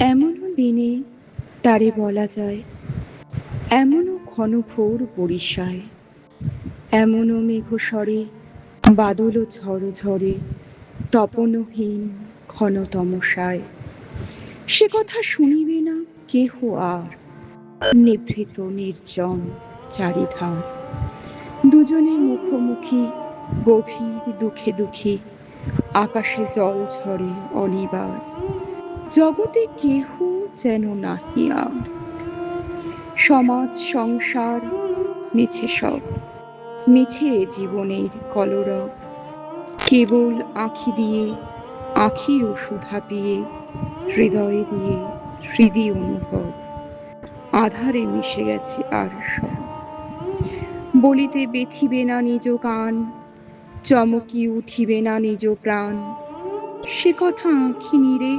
এমনও দিনে তারে বলা যায়, এমনও ঘনঘোর বরিশায়, এমনও মেঘস্বরে বাদল ঝড় ঝরে, তপনহীন ঘন তমসায়। সে কথা শুনিবে না কেহ আর, নিভৃত নির্জন চারিধার। দুজনে মুখোমুখি গভীর দুঃখে দুঃখী, আকাশে জল ঝরে অনিবার। জগতে কেহ যেন নাহি আর, সমাজ সংসার মিছে সব, মিছে এ জীবনের কলরব। কেবল আঁখি দিয়ে আঁখির ওষুধা পিয়ে, হৃদয়ে দিয়ে হৃদি অনুভব, আধারে মিশে গেছে আর সব। বলিতে বেথিবে না নিজ কান, চমকি উঠিবে না নিজ প্রাণ। সে কথা আঁখি নীরে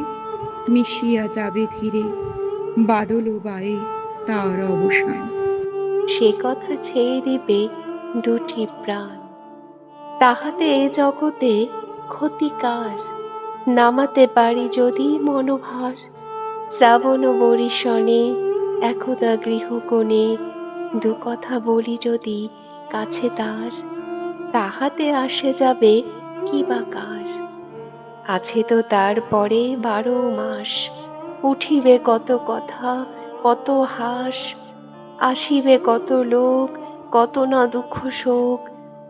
মিশিয়া যাবে ধীরে, বাদল বায়ে তার অবসান। সে কথা ছেয়ে দিবে দুটি প্রাণ, তাহাতে এ জগতে ক্ষতিকার। নামাতে পারি যদি মনোভার, শ্রাবণ বরিশনে একদা গৃহকোণে দু কথা বলি যদি কাছে তার, তাহাতে আসে যাবে কি বা কার। আছে তো তারপরে 12 মাস, উঠিবে কত কথা কত হাস, আসিবে কত লোক কত না দুঃখ শোক,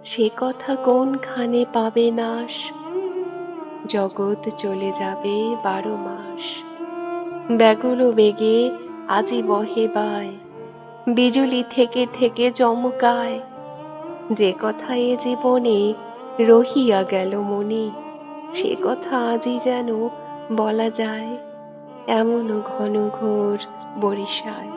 সে কথা কোনখানে পাবে নাশ। জগৎ চলে যাবে 12 মাস, ব্যাকুল বেগে আজি বহে বায়, বিজুলি থেকে থেকে চমকায়। যে কথা এ জীবনে রহিয়া গেল মনে, সে কথা আজই যেন বলা যায়, এমন ঘন ঘোর বরিশায়।